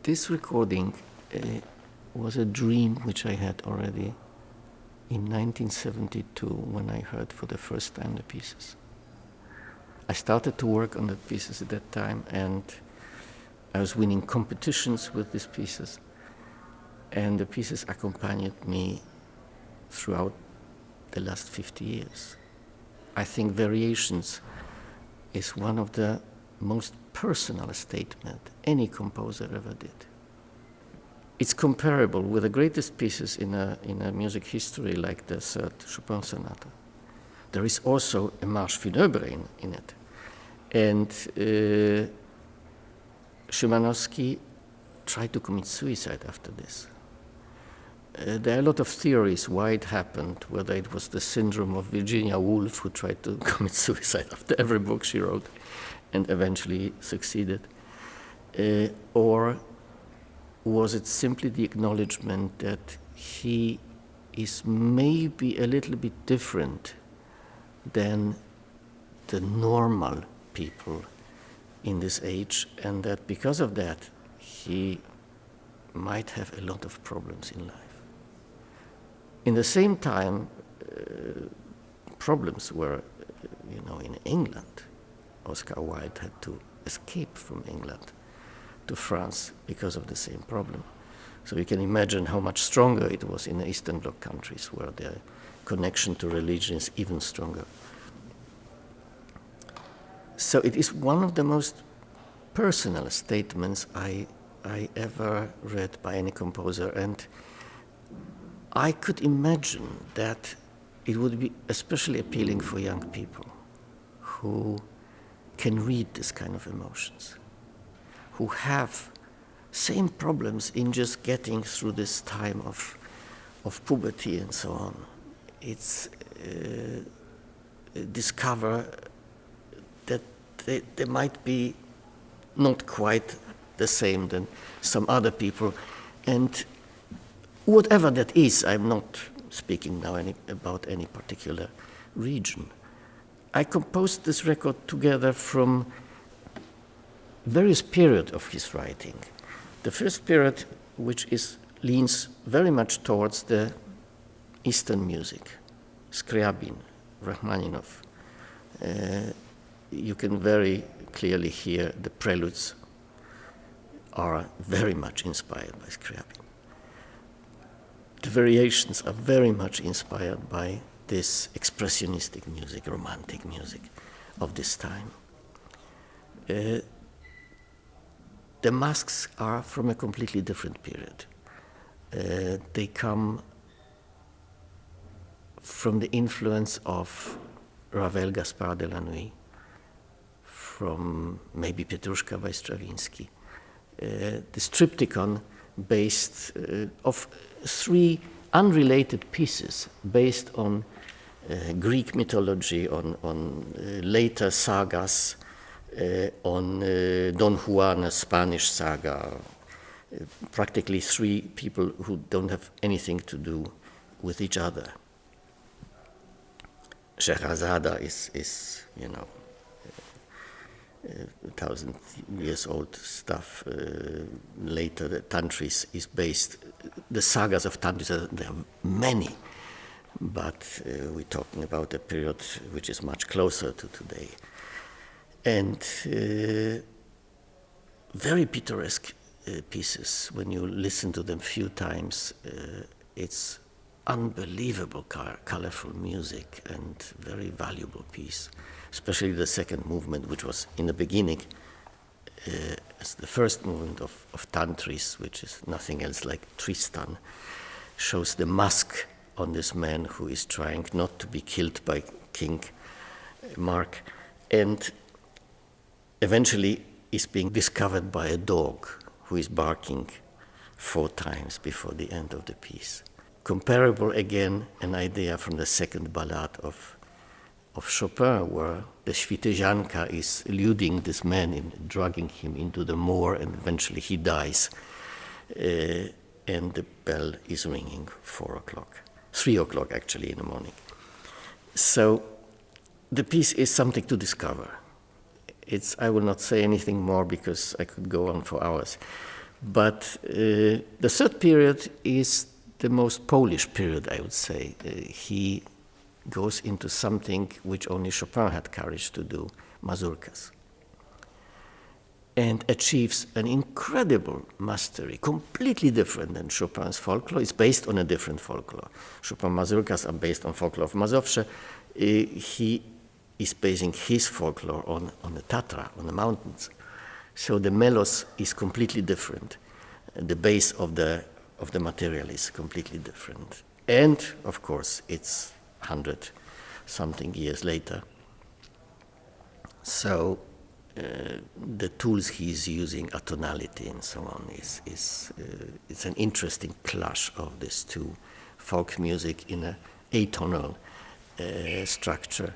This recording was a dream which I had already in 1972 when I heard for the first time the pieces. I started to work on the pieces at that time, and I was winning competitions with these pieces, and the pieces accompanied me throughout the last 50 years. I think Variations is one of the most personal statements any composer ever did. It's comparable with the greatest pieces in a music history, like the third Chopin sonata. There is also a marche funèbre in it. And Szymanowski tried to commit suicide after this. There are a lot of theories why it happened, whether it was the syndrome of Virginia Woolf, who tried to commit suicide after every book she wrote and eventually succeeded, or was it simply the acknowledgement that he is maybe a little bit different than the normal people in this age, and that because of that he might have a lot of problems in life. In the same time, problems were, in England. Oscar Wilde had to escape from England to France because of the same problem. So you can imagine how much stronger it was in the Eastern Bloc countries, where the connection to religion is even stronger. So it is one of the most personal statements I ever read by any composer, and I could imagine that it would be especially appealing for young people who can read this kind of emotions, who have same problems in just getting through this time of puberty and so on. It's discover that they might be not quite the same than some other people, and whatever that is, I'm not speaking now about any particular region. I composed this record together from various periods of his writing. The first period, which leans very much towards the Eastern music, Scriabin, Rachmaninoff. You can very clearly hear the preludes are very much inspired by Scriabin. The variations are very much inspired by this expressionistic music, romantic music of this time. The masks are from a completely different period. They come from the influence of Ravel, Gaspard de la Nuit, from maybe Petrushka by Stravinsky. This triptychon based of three unrelated pieces based on Greek mythology, on later sagas, on Don Juan, a Spanish saga, practically three people who don't have anything to do with each other. Scheherazade is 1,000 years old stuff. Later, the Tantris is based. The sagas of Tantris, there are many, but we're talking about a period which is much closer to today. And very picturesque pieces. When you listen to them few times, it's unbelievable colorful music and very valuable piece. Especially the second movement, which was in the beginning as the first movement of Tantris, which is nothing else like Tristan, shows the mask on this man who is trying not to be killed by King Mark, and eventually is being discovered by a dog who is barking 4 times before the end of the piece. Comparable again, an idea from the second ballade of Chopin, where the Świtejanka is eluding this man in dragging him into the moor, and eventually he dies, and the bell is ringing 4 o'clock, 3 o'clock actually in the morning. So the piece is something to discover. I will not say anything more because I could go on for hours, But the third period is the most Polish period, I would say. He goes into something which only Chopin had courage to do, mazurkas, and achieves an incredible mastery, completely different than Chopin's folklore. It's based on a different folklore. Chopin mazurkas are based on folklore of Mazowsze. He is basing his folklore on the Tatra, on the mountains. So the melos is completely different. The base of the material is completely different. And, of course, it's 100-something years later. So the tools he's using, atonality and so on, it's an interesting clash of these two, folk music in an atonal structure.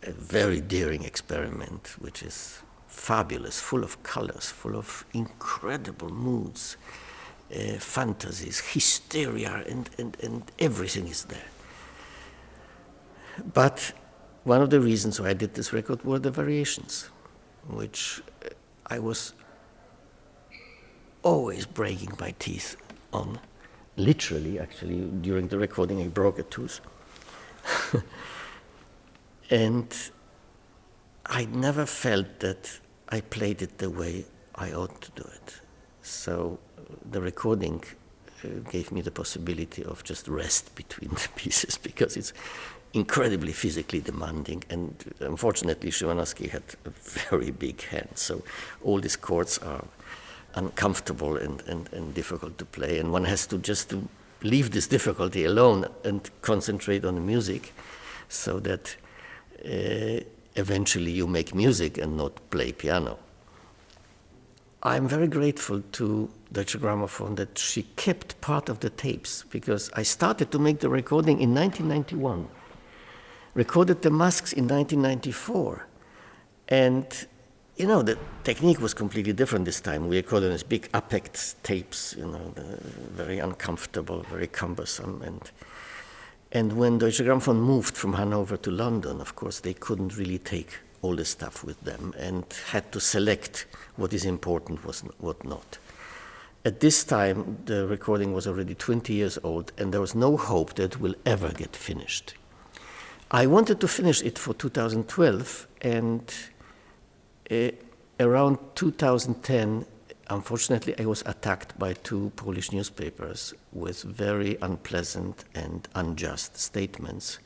A very daring experiment, which is fabulous, full of colors, full of incredible moods, fantasies, hysteria, and everything is there. But one of the reasons why I did this record were the variations, which I was always breaking my teeth on. Literally, actually, during the recording I broke a tooth. And I never felt that I played it the way I ought to do it. So the recording gave me the possibility of just rest between the pieces, because it's incredibly physically demanding, and unfortunately Szymanowski had a very big hand, so all these chords are uncomfortable and difficult to play, and one has to just to leave this difficulty alone and concentrate on the music, so that eventually you make music and not play piano. I'm very grateful to Deutsche Grammophon that she kept part of the tapes, because I started to make the recording in 1991, recorded the masks in 1994, and you know, the technique was completely different this time. We recorded these big Apex tapes, you know, very uncomfortable, very cumbersome, and when Deutsche Grammophon moved from Hanover to London, of course, they couldn't really take all the stuff with them and had to select what is important, what not. At this time, the recording was already 20 years old, and there was no hope that it will ever get finished. I wanted to finish it for 2012, and around 2010, unfortunately, I was attacked by two Polish newspapers with very unpleasant and unjust statements,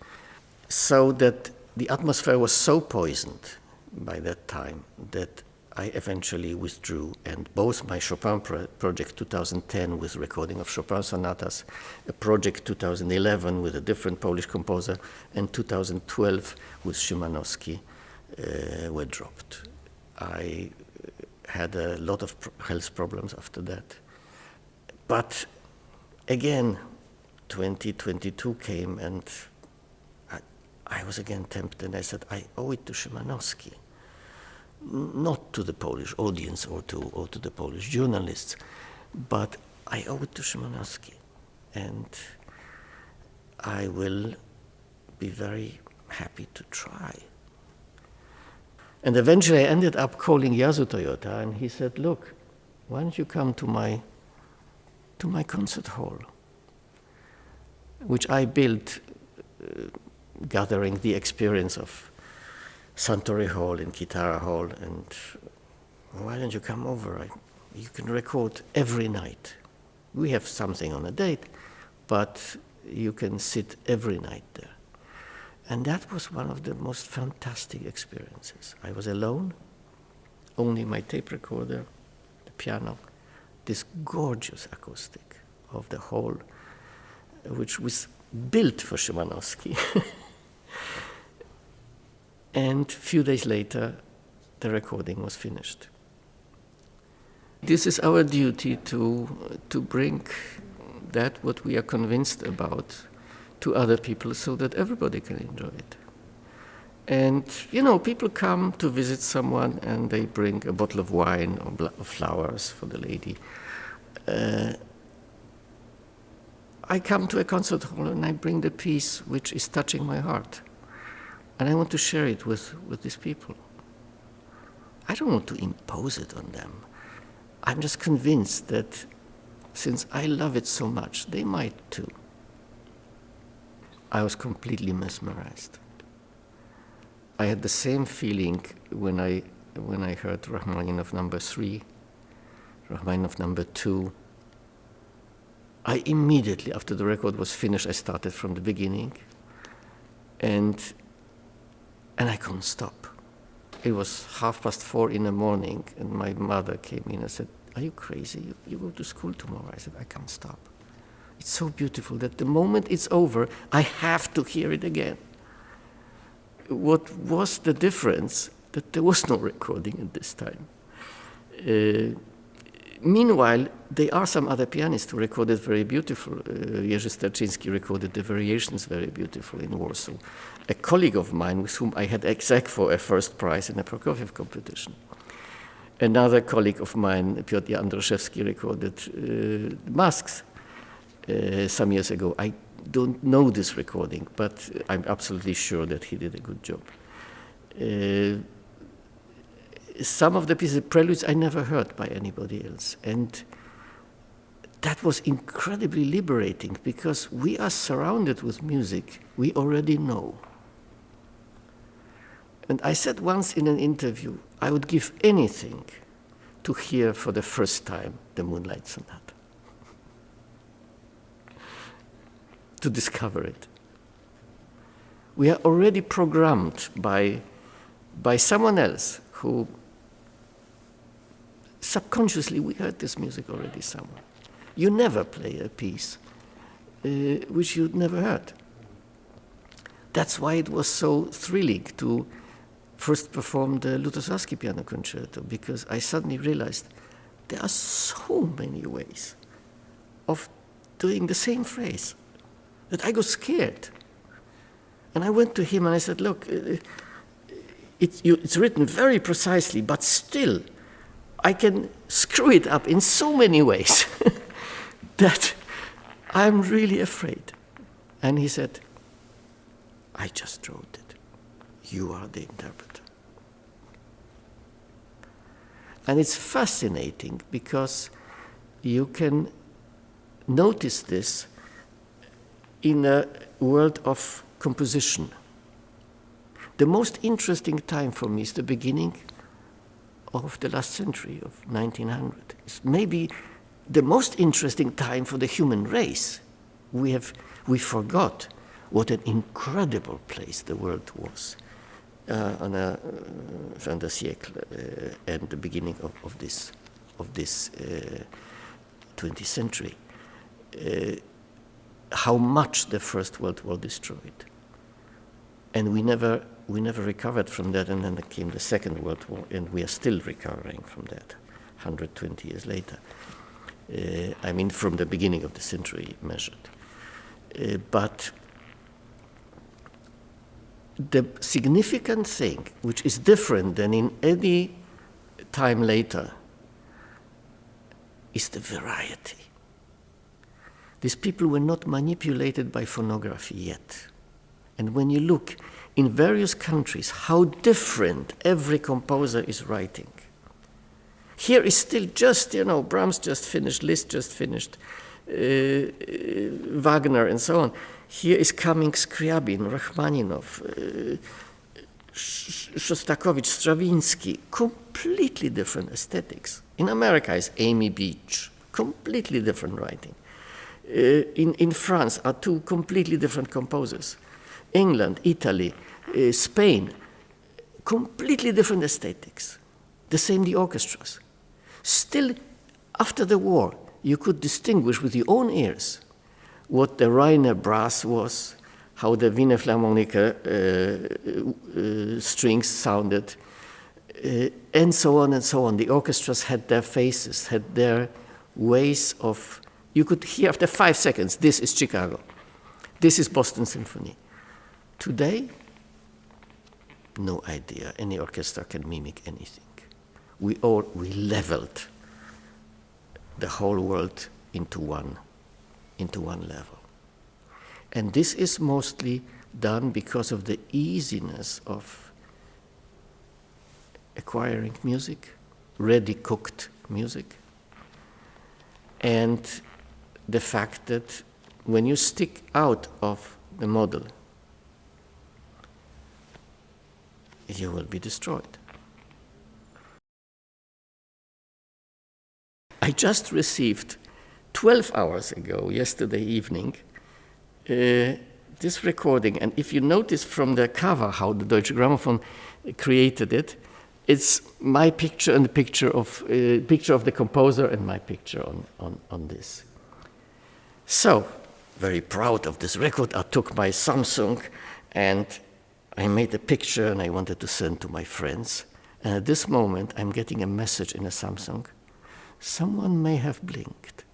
so that the atmosphere was so poisoned by that time that I eventually withdrew, and both my Chopin project 2010 with recording of Chopin sonatas, a project 2011 with a different Polish composer, and 2012 with Szymanowski were dropped. I had a lot of health problems after that. But again, 2022 came, and I was again tempted, and I said, I owe it to Szymanowski, not to the Polish audience or to the Polish journalists, but I owe it to Szymanowski, and I will be very happy to try. And eventually I ended up calling Yasu Toyota, and he said, look, why don't you come to my concert hall, which I built gathering the experience of Suntory Hall and Kitara Hall, and why don't you come over? You can record every night. We have something on a date, but you can sit every night there. And that was one of the most fantastic experiences. I was alone, only my tape recorder, the piano, this gorgeous acoustic of the hall, which was built for Szymanowski. And a few days later, the recording was finished. This is our duty to bring that what we are convinced about to other people, so that everybody can enjoy it. And, you know, people come to visit someone and they bring a bottle of wine or flowers for the lady. I come to a concert hall and I bring the piece which is touching my heart. And I want to share it with these people. I don't want to impose it on them. I'm just convinced that since I love it so much, they might too. I was completely mesmerized. I had the same feeling when I heard Rachmaninoff number 3, Rachmaninoff number 2. I immediately, after the record was finished, I started from the beginning, and I couldn't stop. It was 4:30 in the morning, and my mother came in and said, "Are you crazy? You go to school tomorrow." I said, "I can't stop. It's so beautiful that the moment it's over, I have to hear it again." What was the difference? That there was no recording at this time. Meanwhile, there are some other pianists who recorded very beautiful. Jerzy Starczynski recorded the variations very beautiful in Warsaw. A colleague of mine with whom I had exec for a first prize in a Prokofiev competition. Another colleague of mine, Piotr Androszewski, recorded masks some years ago. I don't know this recording, but I'm absolutely sure that he did a good job. Some of the pieces, preludes, I never heard by anybody else. And that was incredibly liberating because we are surrounded with music we already know. And I said once in an interview, I would give anything to hear for the first time the Moonlight Sonata, to discover it. We are already programmed by someone else who subconsciously we heard this music already somewhere. You never play a piece which you'd never heard. That's why it was so thrilling to first perform the Lutosławski Piano Concerto, because I suddenly realized there are so many ways of doing the same phrase that I got scared. And I went to him and I said, "Look, it's written very precisely, but still, I can screw it up in so many ways that I'm really afraid." And he said, "I just wrote it. You are the interpreter." And it's fascinating because you can notice this in a world of composition. The most interesting time for me is the beginning of the last century, of 1900. It's maybe the most interesting time for the human race. We forgot what an incredible place the world was on a fin de siècle and the beginning of this 20th century. How much the First World War destroyed, and we never recovered from that. And then came the Second World War, and we are still recovering from that 120 years later. I mean, from the beginning of the century measured. But the significant thing, which is different than in any time later, is the variety. These people were not manipulated by phonography yet. And when you look in various countries how different every composer is writing, here is still just, Brahms just finished, Liszt just finished, Wagner and so on. Here is coming Scriabin, Rachmaninoff, Shostakovich, Stravinsky, completely different aesthetics. In America is Amy Beach, completely different writing. In France are two completely different composers. England, Italy, Spain, completely different aesthetics. The same the orchestras. Still, after the war, you could distinguish with your own ears what the Rhine brass was, how the Wiener Philharmoniker strings sounded, and so on and so on. The orchestras had their faces, had their ways of. You could hear after 5 seconds, this is Chicago, this is Boston Symphony. Today, no idea. Any orchestra can mimic anything. We leveled the whole world into one level. And this is mostly done because of the easiness of acquiring music, ready cooked music. and the fact that when you stick out of the model, you will be destroyed. I just received 12 hours ago, yesterday evening, this recording, and if you notice from the cover how the Deutsche Grammophon created it, it's my picture and the picture of the composer and my picture on this. So, very proud of this record, I took my Samsung and I made a picture and I wanted to send to my friends. And at this moment, I'm getting a message in a Samsung. Someone may have blinked.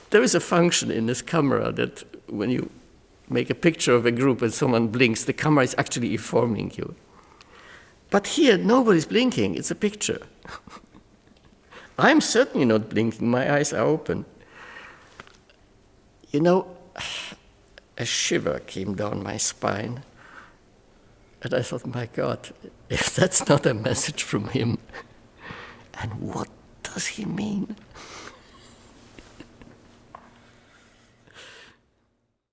There is a function in this camera that when you make a picture of a group and someone blinks, the camera is actually informing you. But here, nobody's blinking, it's a picture. I'm certainly not blinking, my eyes are open. You know, a shiver came down my spine, and I thought, my God, if that's not a message from him, and what does he mean?